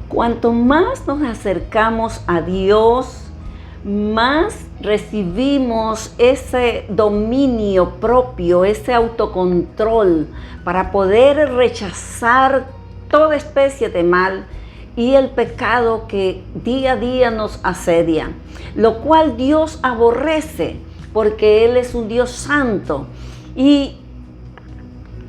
Cuanto más nos acercamos a Dios, más recibimos ese dominio propio, ese autocontrol para poder rechazar toda especie de mal y el pecado que día a día nos asedia, lo cual Dios aborrece porque Él es un Dios santo. Y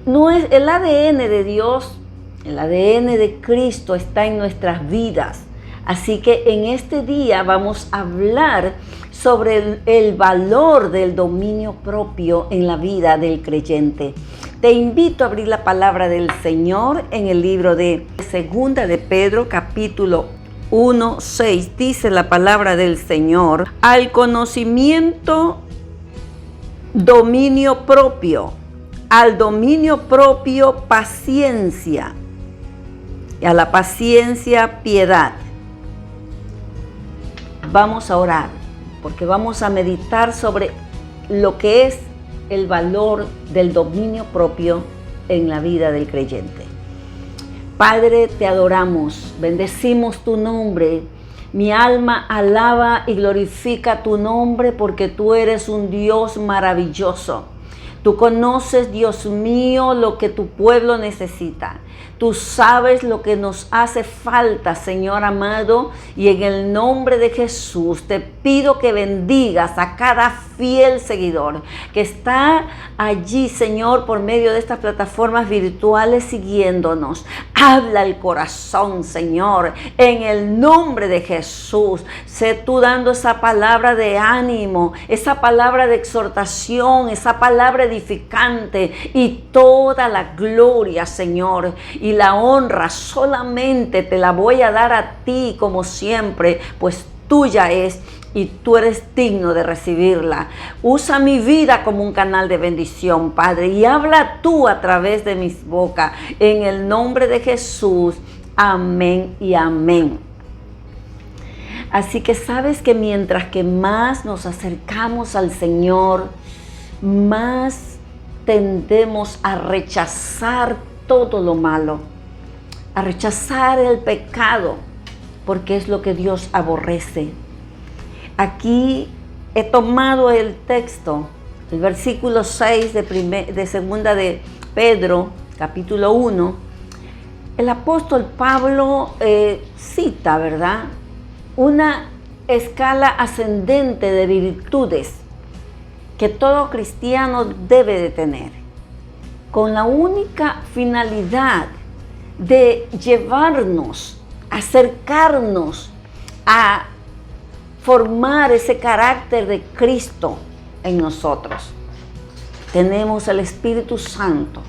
no es el ADN de Dios, el ADN de Cristo está en nuestras vidas. Así que en este día vamos a hablar sobre el valor del dominio propio en la vida del creyente. Te invito a abrir la palabra del Señor en el libro de Segunda de Pedro, capítulo 1, 6. Dice la palabra del Señor: al conocimiento, dominio propio; al dominio propio, paciencia; y a la paciencia, piedad. Vamos a orar, porque vamos a meditar sobre lo que es el valor del dominio propio en la vida del creyente. Padre, te adoramos, bendecimos tu nombre. Mi alma alaba y glorifica tu nombre porque tú eres un Dios maravilloso. Tú conoces, Dios mío, lo que tu pueblo necesita. Tú sabes lo que nos hace falta, Señor amado, y en el nombre de Jesús te pido que bendigas a cada fiel seguidor que está allí, Señor, por medio de estas plataformas virtuales siguiéndonos. Habla el corazón, Señor, en el nombre de Jesús. Sé tú dando esa palabra de ánimo, esa palabra de exhortación, esa palabra edificante, y toda la gloria, Señor, y la honra solamente te la voy a dar a ti, como siempre, pues tuya es y tú eres digno de recibirla. Usa mi vida como un canal de bendición, Padre, y habla tú a través de mis bocas, en el nombre de Jesús. Amén y amén. Así que sabes que mientras que más nos acercamos al Señor, más tendemos a rechazar todo lo malo, a rechazar el pecado, porque es lo que Dios aborrece. Aquí he tomado el texto, el versículo 6 de segunda de Pedro, capítulo 1. El apóstol Pablo cita, ¿verdad?, una escala ascendente de virtudes que todo cristiano debe de tener, con la única finalidad de llevarnos, acercarnos a formar ese carácter de Cristo en nosotros. Tenemos el Espíritu Santo,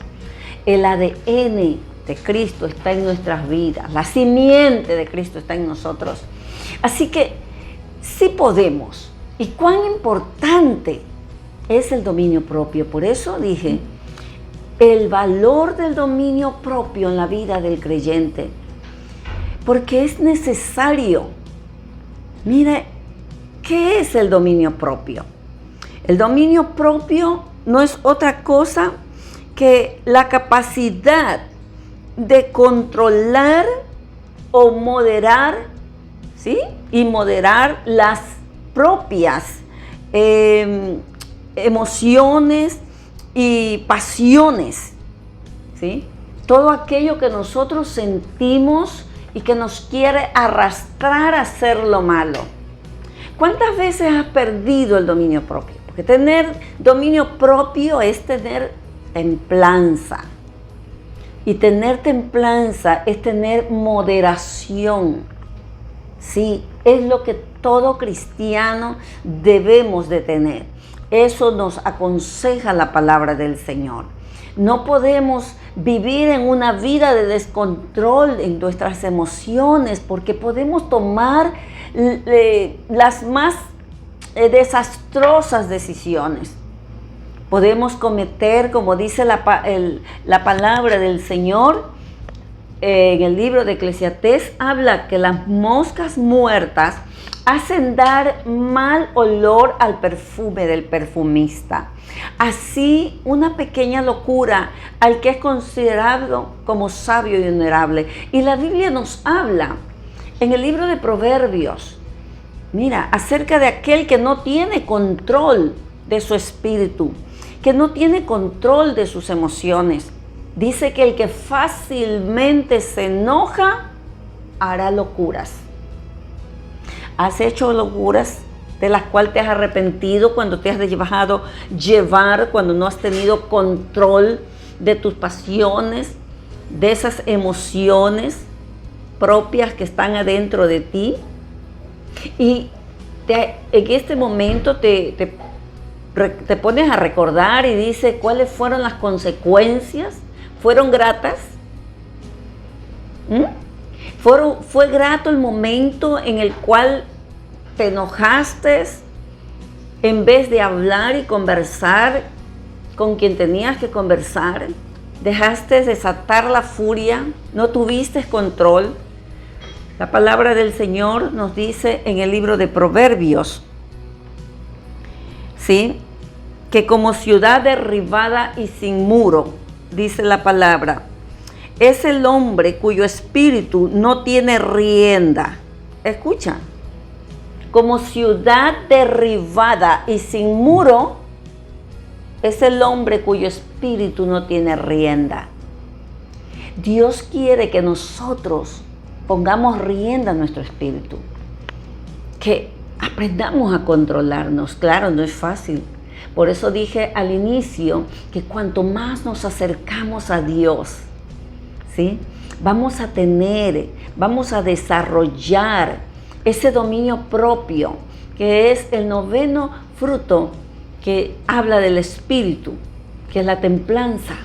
el ADN de Cristo está en nuestras vidas, la simiente de Cristo está en nosotros. Así que sí podemos. Y cuán importante es el dominio propio. Por eso dije, el valor del dominio propio en la vida del creyente, porque es necesario. Mire, ¿qué es el dominio propio? El dominio propio no es otra cosa que la capacidad de controlar o moderar, ¿sí? Y moderar las propias emociones y pasiones, ¿sí? Todo aquello que nosotros sentimos y que nos quiere arrastrar a hacer lo malo. ¿Cuántas veces has perdido el dominio propio? Porque tener dominio propio es tener templanza. Y tener templanza es tener moderación. Sí, es lo que todo cristiano debemos de tener. Eso nos aconseja la palabra del Señor. No podemos vivir en una vida de descontrol en nuestras emociones, porque podemos tomar las más desastrosas decisiones. Podemos cometer, como dice la palabra del Señor, en el libro de Eclesiastés, habla que las moscas muertas hacen dar mal olor al perfume del perfumista. Así, una pequeña locura al que es considerado como sabio y honorable. Y la Biblia nos habla En el libro de Proverbios, mira, acerca de aquel que no tiene control de su espíritu, que no tiene control de sus emociones. Dice que el que fácilmente se enoja hará locuras. ¿Has hecho locuras de las cuales te has arrepentido cuando te has dejado llevar, cuando no has tenido control de tus pasiones, de esas emociones propias que están adentro de ti? Y en este momento te pones a recordar y dices cuáles fueron las consecuencias. ¿Fueron gratas? ¿Fue grato el momento en el cual te enojaste en vez de hablar y conversar con quien tenías que conversar? ¿Dejaste desatar la furia? ¿No tuviste control? La palabra del Señor nos dice en el libro de Proverbios, ¿sí?, que como ciudad derribada y sin muro, dice la palabra, es el hombre cuyo espíritu no tiene rienda. Escucha, como ciudad derribada y sin muro, es el hombre cuyo espíritu no tiene rienda. Dios quiere que nosotros pongamos rienda a nuestro espíritu, que aprendamos a controlarnos. Claro, no es fácil. Por eso dije al inicio que cuanto más nos acercamos a Dios, ¿sí?, vamos a desarrollar ese dominio propio, que es el noveno fruto que habla del espíritu, que es la templanza.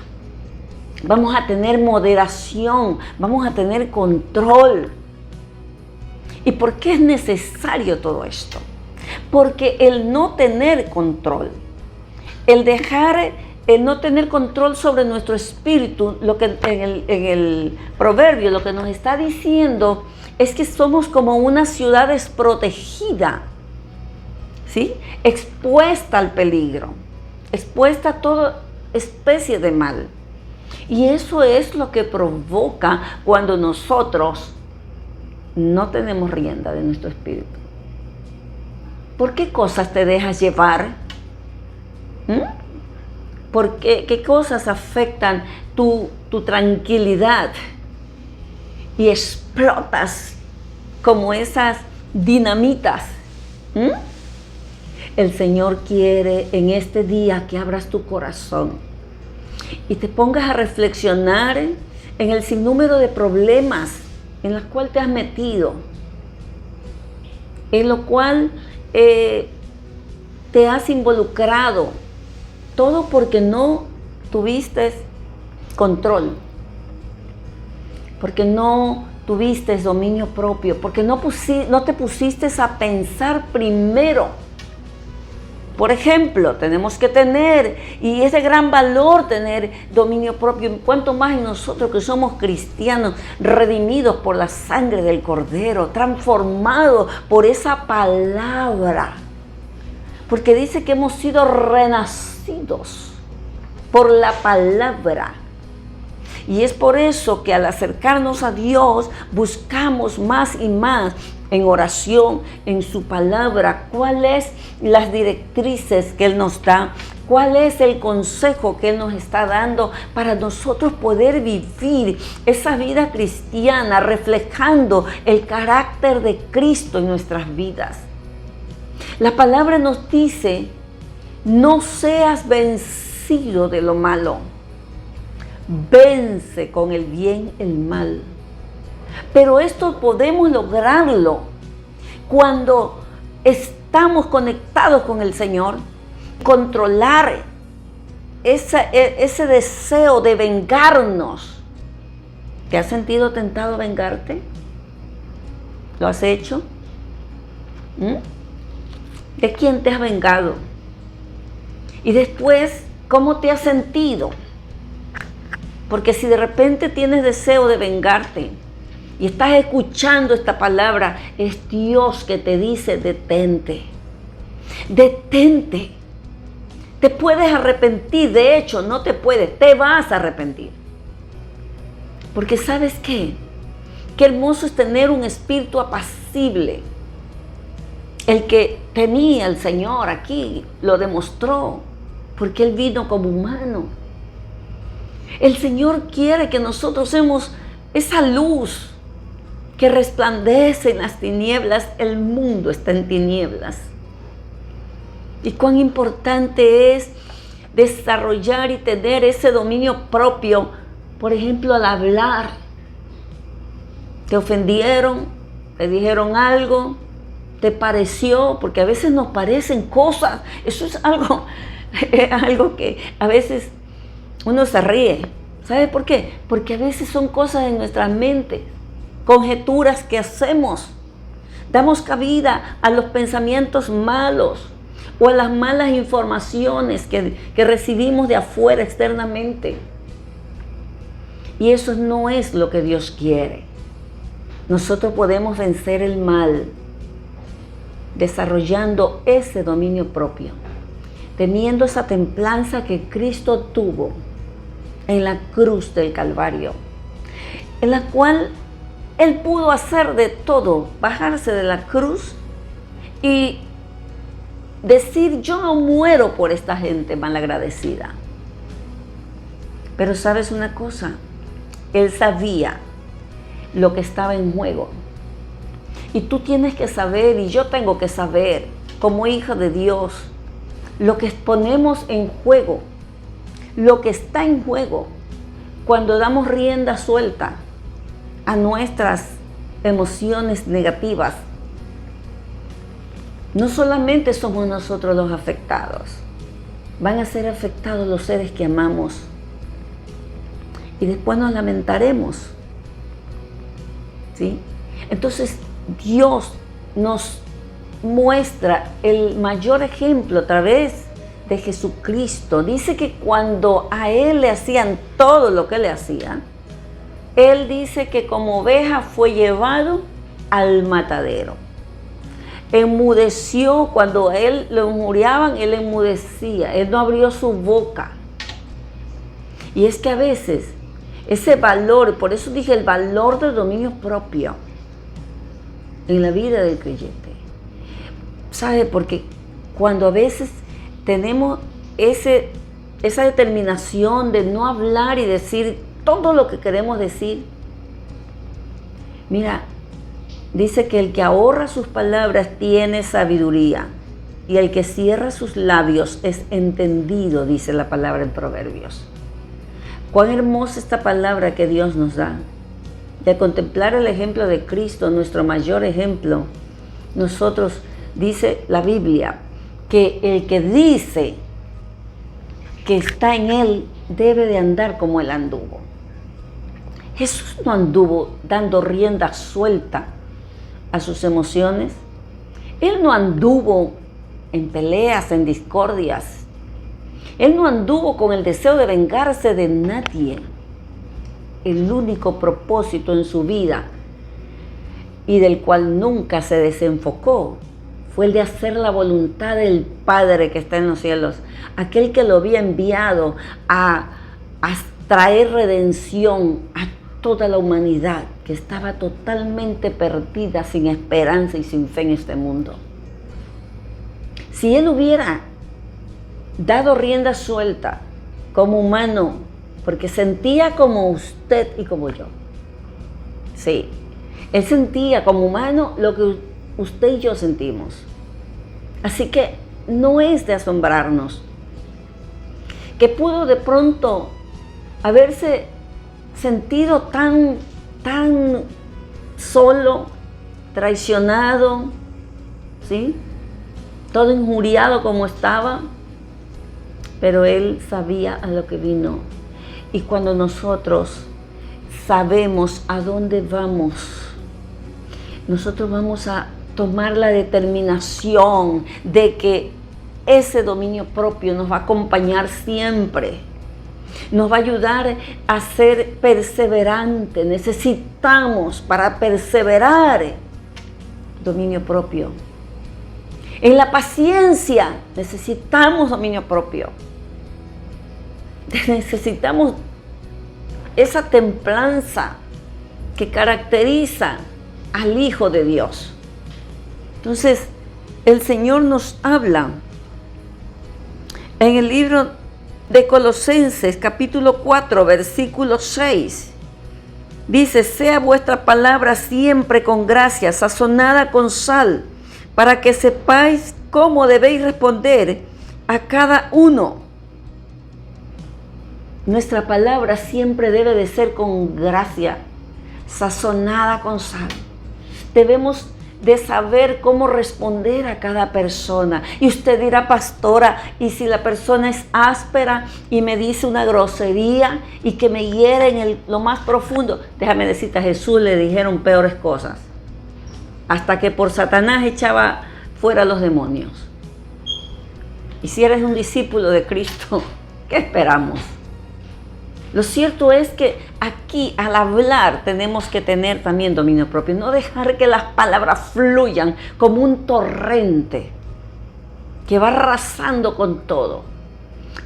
Vamos a tener moderación, vamos a tener control. ¿Y por qué es necesario todo esto? Porque el no tener control, el no tener control sobre nuestro espíritu, lo que en el proverbio lo que nos está diciendo es que somos como una ciudad desprotegida, ¿sí?, expuesta al peligro, expuesta a toda especie de mal. Y eso es lo que provoca cuando nosotros no tenemos rienda de nuestro espíritu. ¿Por qué cosas te dejas llevar? ¿Por qué cosas afectan tu tranquilidad? Y explotas como esas dinamitas. El Señor quiere en este día que abras tu corazón y te pongas a reflexionar en el sinnúmero de problemas en los cuales te has metido, en lo cual te has involucrado, todo porque no tuviste control, porque no tuviste dominio propio, porque no te pusiste a pensar primero. Por ejemplo, tenemos que tener, y es de gran valor tener dominio propio, cuanto más en nosotros que somos cristianos, redimidos por la sangre del Cordero, transformados por esa palabra. Porque dice que hemos sido renacidos por la palabra. Y es por eso que al acercarnos a Dios, buscamos más y más en oración, en su palabra, cuáles las directrices que Él nos da, cuál es el consejo que Él nos está dando para nosotros poder vivir esa vida cristiana, reflejando el carácter de Cristo en nuestras vidas. La palabra nos dice, no seas vencido de lo malo, vence con el bien el mal. Pero esto podemos lograrlo cuando estamos conectados con el Señor, controlar ese deseo de vengarnos. ¿Te has sentido tentado a vengarte? ¿Lo has hecho? ¿De quién te has vengado? Y después, ¿cómo te has sentido? Porque si de repente tienes deseo de vengarte y estás escuchando esta palabra, es Dios que te dice, detente. Detente. Te puedes arrepentir, de hecho, no te puedes, te vas a arrepentir. Porque ¿sabes qué? Qué hermoso es tener un espíritu apacible. El que tenía el Señor aquí lo demostró, porque Él vino como humano. El Señor quiere que nosotros seamos esa luz que resplandece en las tinieblas. El mundo está en tinieblas. Y cuán importante es desarrollar y tener ese dominio propio. Por ejemplo, al hablar. Te ofendieron, te dijeron algo, te pareció, porque a veces nos parecen cosas. Eso es algo que a veces uno se ríe. ¿Sabe por qué? Porque a veces son cosas en nuestra mente, conjeturas que hacemos. Damos cabida a los pensamientos malos o a las malas informaciones que recibimos de afuera externamente. Y eso no es lo que Dios quiere. Nosotros podemos vencer el mal desarrollando ese dominio propio, teniendo esa templanza que Cristo tuvo en la cruz del Calvario, en la cual Él pudo hacer de todo, bajarse de la cruz y decir: yo no muero por esta gente malagradecida. Pero ¿sabes una cosa? Él sabía lo que estaba en juego. Y tú tienes que saber, y yo tengo que saber, como hija de Dios, lo que ponemos en juego, lo que está en juego cuando damos rienda suelta a nuestras emociones negativas. No solamente somos nosotros los afectados, van a ser afectados los seres que amamos. Y después nos lamentaremos. ¿Sí? Entonces Dios nos muestra el mayor ejemplo a través de Jesucristo. Dice que cuando a Él le hacían todo lo que le hacían, Él dice que como oveja fue llevado al matadero. Enmudeció cuando a Él lo injuriaban, Él enmudecía, Él no abrió su boca. Y es que a veces ese valor, por eso dije el valor del dominio propio en la vida del creyente. ¿Sabe? Porque cuando a veces tenemos esa determinación de no hablar y decir todo lo que queremos decir. Mira, dice que el que ahorra sus palabras tiene sabiduría y el que cierra sus labios es entendido, dice la palabra en Proverbios. Cuán hermosa esta palabra que Dios nos da. Y al contemplar el ejemplo de Cristo, nuestro mayor ejemplo, nosotros, dice la Biblia, que el que dice que está en Él debe de andar como Él anduvo. Jesús no anduvo dando rienda suelta a sus emociones. Él no anduvo en peleas, en discordias. Él no anduvo con el deseo de vengarse de nadie. El único propósito en su vida y del cual nunca se desenfocó fue el de hacer la voluntad del Padre que está en los cielos, aquel que lo había enviado a traer redención a toda la humanidad que estaba totalmente perdida, sin esperanza y sin fe en este mundo. Si Él hubiera dado rienda suelta como humano, porque sentía como usted y como yo. Sí, Él sentía como humano lo que usted y yo sentimos. Así que no es de asombrarnos que pudo de pronto haberse sentido tan solo, traicionado, ¿sí? Todo injuriado como estaba. Pero Él sabía a lo que vino. Y cuando nosotros sabemos a dónde vamos, nosotros vamos a tomar la determinación de que ese dominio propio nos va a acompañar siempre. Nos va a ayudar a ser perseverante. Necesitamos para perseverar dominio propio. En la paciencia necesitamos dominio propio. Necesitamos esa templanza que caracteriza al Hijo de Dios. Entonces, el Señor nos habla en el libro de Colosenses, capítulo 4, versículo 6. Dice: sea vuestra palabra siempre con gracia, sazonada con sal, para que sepáis cómo debéis responder a cada uno. Nuestra palabra siempre debe de ser con gracia, sazonada con sal. Debemos de saber cómo responder a cada persona. Y usted dirá: pastora, y si la persona es áspera y me dice una grosería y que me hiere en lo más profundo. Déjame decirte, a Jesús le dijeron peores cosas, hasta que por Satanás echaba fuera los demonios. Y si eres un discípulo de Cristo, ¿qué esperamos? Lo cierto es que aquí, al hablar, tenemos que tener también dominio propio. No dejar que las palabras fluyan como un torrente que va arrasando con todo.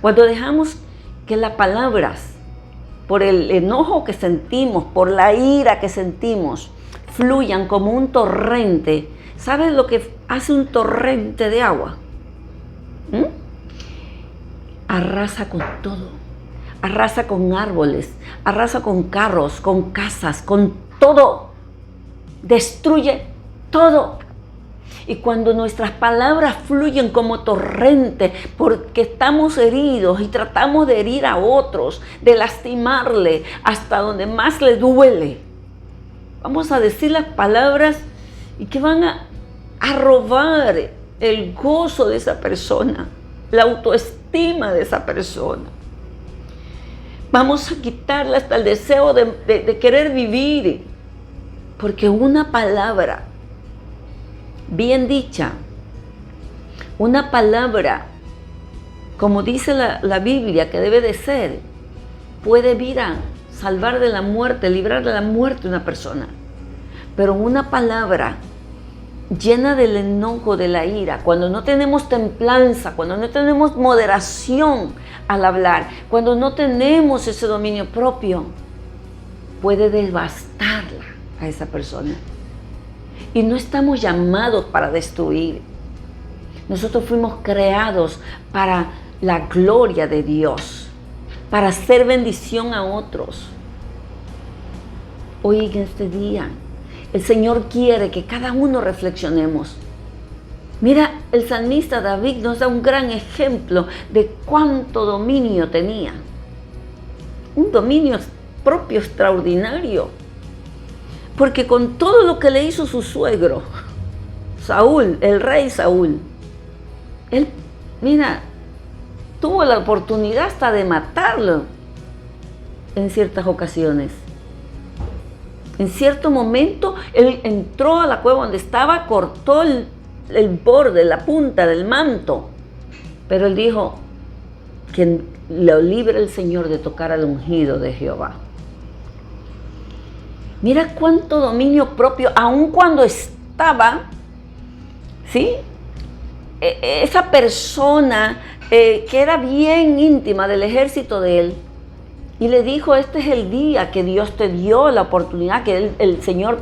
Cuando dejamos que las palabras, por el enojo que sentimos, por la ira que sentimos, fluyan como un torrente, ¿sabes lo que hace un torrente de agua? Arrasa con todo. Arrasa con árboles, arrasa con carros, con casas, con todo. Destruye todo. Y cuando nuestras palabras fluyen como torrente, porque estamos heridos y tratamos de herir a otros, de lastimarle hasta donde más le duele, vamos a decir las palabras y que van a robar el gozo de esa persona, la autoestima de esa persona. Vamos a quitarle hasta el deseo de querer vivir. Porque una palabra bien dicha, una palabra, como dice la Biblia que debe de ser, puede salvar de la muerte, librar de la muerte a una persona. Pero una palabra llena del enojo, de la ira, cuando no tenemos templanza, cuando no tenemos moderación al hablar, cuando no tenemos ese dominio propio, puede devastarla a esa persona. Y no estamos llamados para destruir. Nosotros fuimos creados para la gloria de Dios, para hacer bendición a otros. Hoy en este día, el Señor quiere que cada uno reflexionemos. Mira, el salmista David nos da un gran ejemplo de cuánto dominio tenía. Un dominio propio extraordinario. Porque con todo lo que le hizo su suegro, Saúl, el rey Saúl, él, mira, tuvo la oportunidad hasta de matarlo en ciertas ocasiones. En cierto momento, él entró a la cueva donde estaba, cortó el borde, la punta del manto. Pero él dijo que lo libre el Señor de tocar al ungido de Jehová. Mira cuánto dominio propio, aun cuando estaba, ¿sí? Esa persona que era bien íntima del ejército de él. Y le dijo: este es el día que Dios te dio la oportunidad, que el Señor,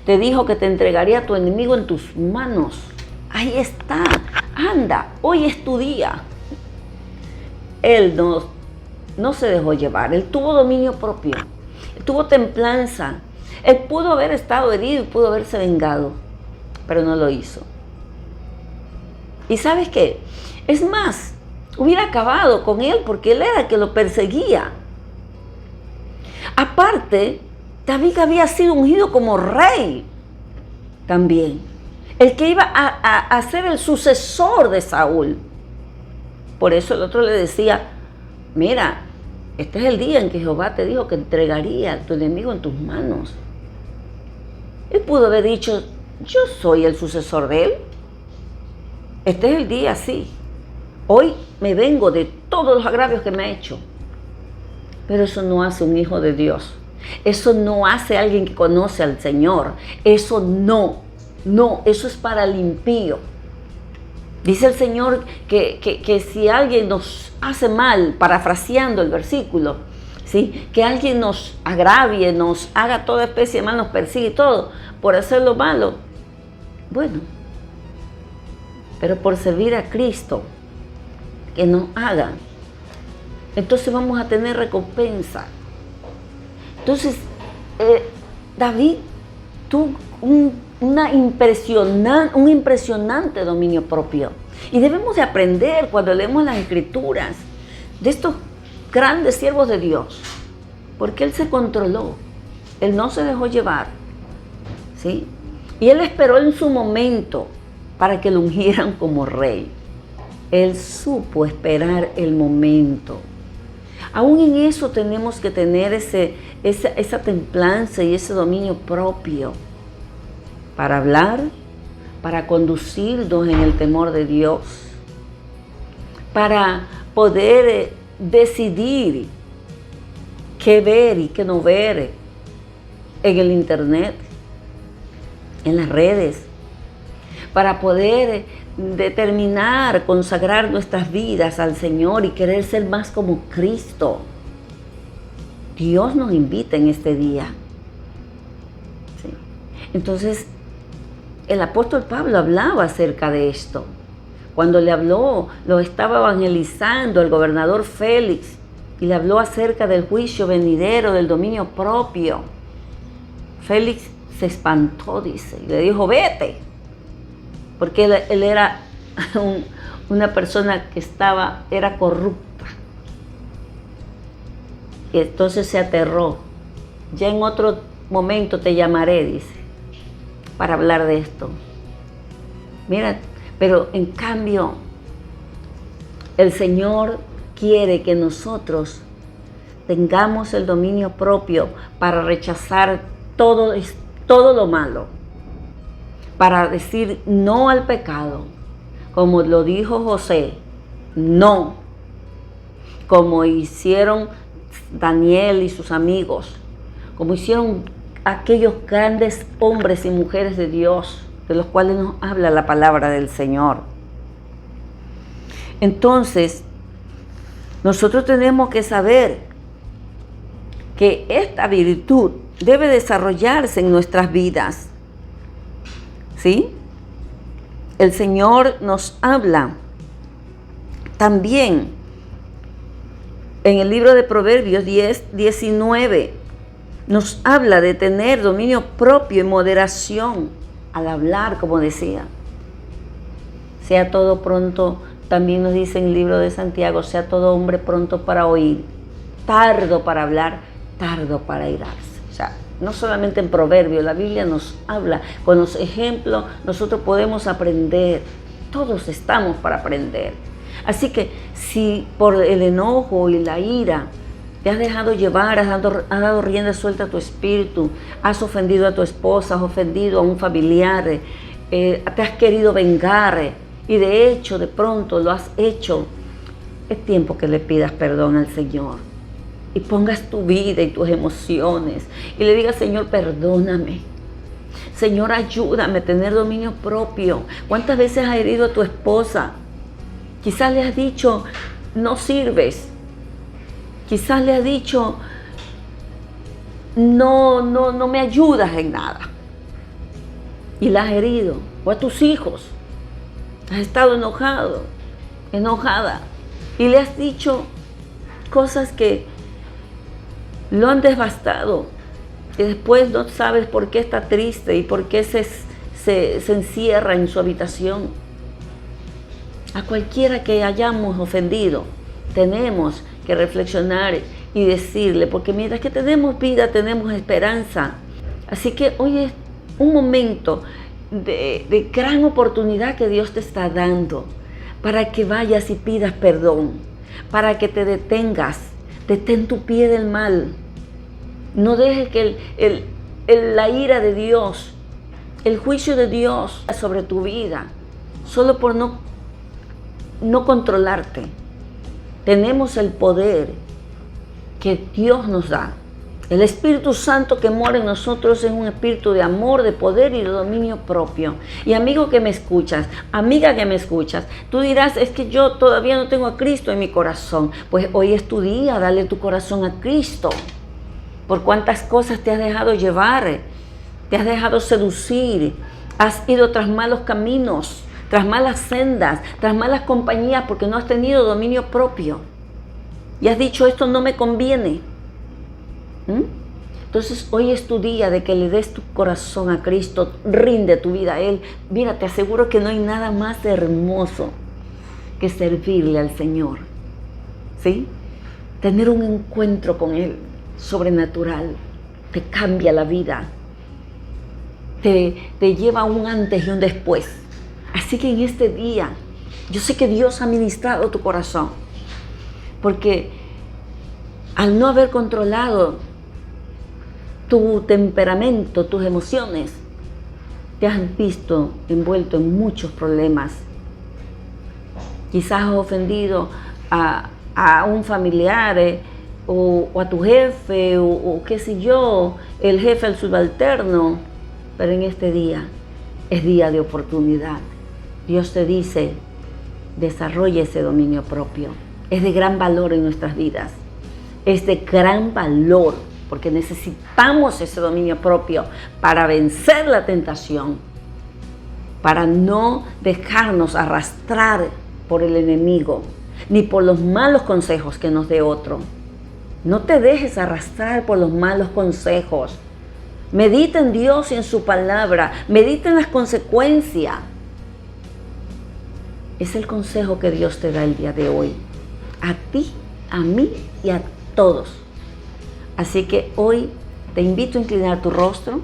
te dijo que te entregaría a tu enemigo en tus manos. Ahí está, anda, hoy es tu día. Él no se dejó llevar, él tuvo dominio propio, él tuvo templanza. Él pudo haber estado herido y pudo haberse vengado, pero no lo hizo. ¿Y sabes qué? Es más, hubiera acabado con él porque él era el que lo perseguía. Aparte, David había sido ungido como rey también. El que iba a ser el sucesor de Saúl. Por eso el otro le decía: mira, este es el día en que Jehová te dijo que entregaría a tu enemigo en tus manos. Él pudo haber dicho: yo soy el sucesor de él. Este es el día, sí. Hoy me vengo de todos los agravios que me ha hecho. Pero eso no hace un hijo de Dios. Eso no hace alguien que conoce al Señor. Eso no, eso es para el impío. Dice el Señor que si alguien nos hace mal, parafraseando el versículo, ¿sí? Que alguien nos agravie, nos haga toda especie de mal, nos persigue y todo por hacer lo malo. Bueno, pero por servir a Cristo, que nos haga, entonces vamos a tener recompensa. Entonces, David tuvo un impresionante dominio propio. Y debemos de aprender cuando leemos las Escrituras de estos grandes siervos de Dios, porque él se controló, él no se dejó llevar, ¿sí? Y él esperó en su momento para que lo ungieran como rey. Él supo esperar el momento. Aún en eso tenemos que tener esa templanza y ese dominio propio para hablar, para conducirnos en el temor de Dios, para poder decidir qué ver y qué no ver en el internet, en las redes, para poder determinar, consagrar nuestras vidas al Señor y querer ser más como Cristo. Dios nos invita en este día. ¿Sí? Entonces, el apóstol Pablo hablaba acerca de esto. Cuando le habló, lo estaba evangelizando el gobernador Félix y le habló acerca del juicio venidero, del dominio propio. Félix se espantó, dice, y le dijo, vete, porque él era una persona que era corrupta. Y entonces se aterró. Ya en otro momento te llamaré, dice, para hablar de esto. Mira, pero en cambio, el Señor quiere que nosotros tengamos el dominio propio para rechazar todo lo malo, para decir no al pecado, como lo dijo José, no, como hicieron Daniel y sus amigos, como hicieron aquellos grandes hombres y mujeres de Dios, de los cuales nos habla la palabra del Señor. Entonces, nosotros tenemos que saber que esta virtud debe desarrollarse en nuestras vidas. ¿Sí? El Señor nos habla también en el libro de Proverbios 10:19. Nos habla de tener dominio propio y moderación al hablar, como decía. Sea todo pronto, también nos dice en el libro de Santiago, sea todo hombre pronto para oír, tardo para hablar, tardo para airarse. O sea, no solamente en Proverbios, la Biblia nos habla, con los ejemplos nosotros podemos aprender, todos estamos para aprender. Así que si por el enojo y la ira te has dejado llevar, has dado rienda suelta a tu espíritu, has ofendido a tu esposa, has ofendido a un familiar, te has querido vengar y de hecho de pronto lo has hecho, es tiempo que le pidas perdón al Señor y pongas tu vida y tus emociones y le digas, Señor, perdóname. Señor, ayúdame a tener dominio propio. ¿Cuántas veces has herido a tu esposa? Quizás le has dicho, no sirves. Quizás le has dicho, no me ayudas en nada. Y la has herido. O a tus hijos. Has estado enojado, enojada. Y le has dicho cosas que lo han devastado. Y después no sabes por qué está triste y por qué se encierra en su habitación. A cualquiera que hayamos ofendido, tenemos que reflexionar y decirle, porque mientras que tenemos vida, tenemos esperanza. Así que hoy es un momento de gran oportunidad que Dios te está dando para que vayas y pidas perdón, para que te detengas, detén tu pie del mal. No dejes que la ira de Dios, el juicio de Dios sobre tu vida, solo por no controlarte. Tenemos el poder que Dios nos da, El Espíritu Santo que mora en nosotros es un espíritu de amor, de poder y de dominio propio. Y amigo que me escuchas, amiga que me escuchas, tú dirás, es que yo todavía no tengo a Cristo en mi corazón. Pues hoy es tu día, dale tu corazón a Cristo. Por cuántas cosas te has dejado llevar, te has dejado seducir, has ido tras malos caminos, tras malas sendas, tras malas compañías, porque no has tenido dominio propio. Y has dicho, esto no me conviene. Entonces hoy es tu día de que le des tu corazón a Cristo, rinde tu vida a Él. Mira, te aseguro que no hay nada más hermoso que servirle al Señor, ¿sí? Tener un encuentro con Él sobrenatural, te cambia la vida, te lleva a un antes y un después. Así que en este día, yo sé que Dios ha ministrado tu corazón, porque al no haber controlado tu temperamento, tus emociones, te has visto envuelto en muchos problemas. Quizás has ofendido a un familiar o a tu jefe o qué sé yo, el jefe al subalterno. Pero en este día es día de oportunidad. Dios te dice, desarrolla ese dominio propio. Es de gran valor en nuestras vidas. Es de gran valor, porque necesitamos ese dominio propio para vencer la tentación, para no dejarnos arrastrar por el enemigo, ni por los malos consejos que nos dé otro. No te dejes arrastrar por los malos consejos. Medita en Dios y en su palabra, medita en las consecuencias. Es el consejo que Dios te da el día de hoy, a ti, a mí y a todos. Así que hoy te invito a inclinar tu rostro,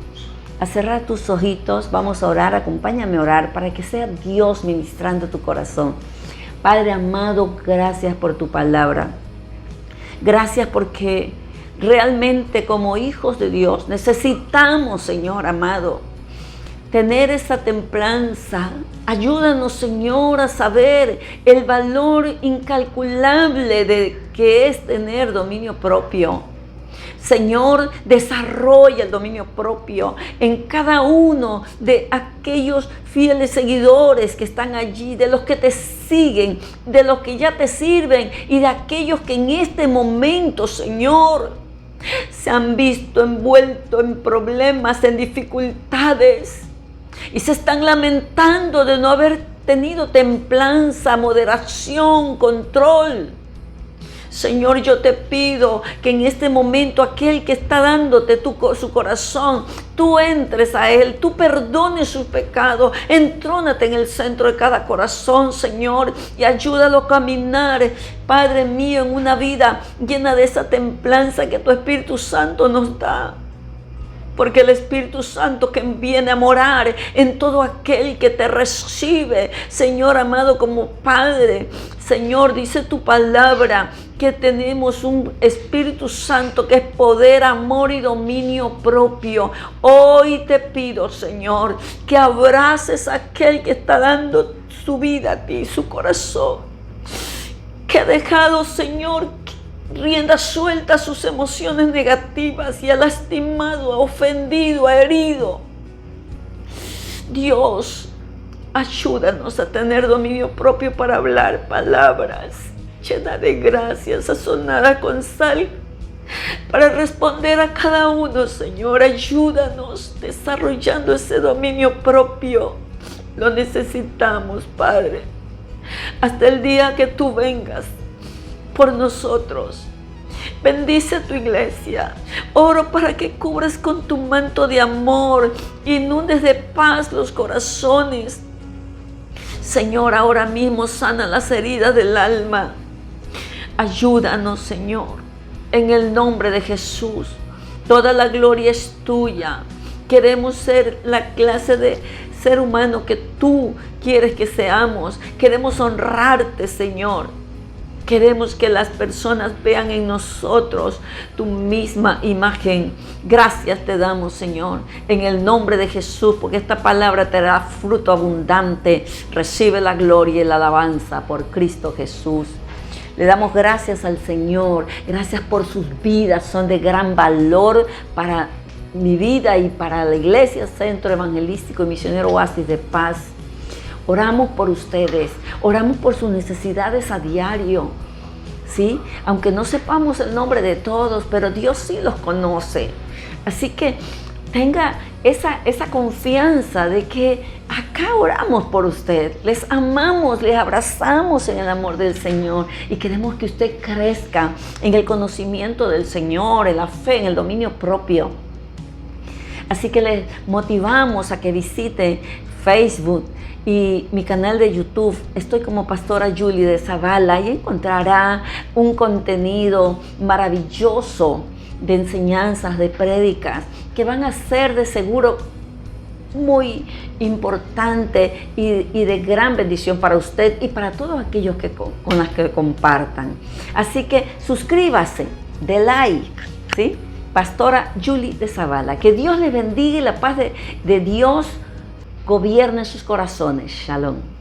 a cerrar tus ojitos. Vamos a orar, acompáñame a orar para que sea Dios ministrando tu corazón. Padre amado, gracias por tu palabra. Gracias porque realmente como hijos de Dios necesitamos, Señor amado, tener esa templanza. Ayúdanos, Señor, a saber el valor incalculable de que es tener dominio propio. Señor, desarrolla el dominio propio en cada uno de aquellos fieles seguidores que están allí, de los que te siguen, de los que ya te sirven y de aquellos que en este momento, Señor, se han visto envueltos en problemas, en dificultades y se están lamentando de no haber tenido templanza, moderación, control. Señor, yo te pido que en este momento aquel que está dándote su corazón, tú entres a él, tú perdones sus pecados, entrónate en el centro de cada corazón, Señor, y ayúdalo a caminar, Padre mío, en una vida llena de esa templanza que tu Espíritu Santo nos da. Porque el Espíritu Santo que viene a morar en todo aquel que te recibe, Señor amado, como Padre. Señor, dice tu palabra que tenemos un Espíritu Santo que es poder, amor y dominio propio. Hoy te pido, Señor, que abraces a aquel que está dando su vida a ti, su corazón. Que ha dejado, Señor, rienda suelta a sus emociones negativas y ha lastimado, ha ofendido, ha herido. Dios, ayúdanos a tener dominio propio para hablar palabras llenas de gracia, sazonadas con sal, para responder a cada uno, Señor. Ayúdanos desarrollando ese dominio propio. Lo necesitamos, Padre, hasta el día que tú vengas por nosotros. Bendice a tu iglesia. Oro para que cubras con tu manto de amor, inundes de paz los corazones. Señor, ahora mismo sana las heridas del alma. Ayúdanos, Señor, en el nombre de Jesús. Toda la gloria es tuya. Queremos ser la clase de ser humano que tú quieres que seamos. Queremos honrarte, Señor. Queremos que las personas vean en nosotros tu misma imagen. Gracias te damos, Señor, en el nombre de Jesús, porque esta palabra te dará fruto abundante. Recibe la gloria y la alabanza por Cristo Jesús. Le damos gracias al Señor. Gracias por sus vidas. Son de gran valor para mi vida y para la Iglesia Centro Evangelístico y Misionero Oasis de Paz. Oramos por ustedes. Oramos por sus necesidades a diario. ¿Sí? Aunque no sepamos el nombre de todos, pero Dios sí los conoce. Así que tenga esa confianza de que acá oramos por usted. Les amamos, les abrazamos en el amor del Señor y queremos que usted crezca en el conocimiento del Señor, en la fe, en el dominio propio. Así que les motivamos a que visite Facebook y mi canal de YouTube. Estoy como Pastora Julie de Zavala y encontrará un contenido maravilloso de enseñanzas, de prédicas que van a ser de seguro muy importante y de gran bendición para usted y para todos aquellos que con las que compartan. Así que suscríbase, dé like, ¿sí? Pastora Julie de Zavala. Que Dios les bendiga y la paz de Dios gobierne sus corazones. Shalom.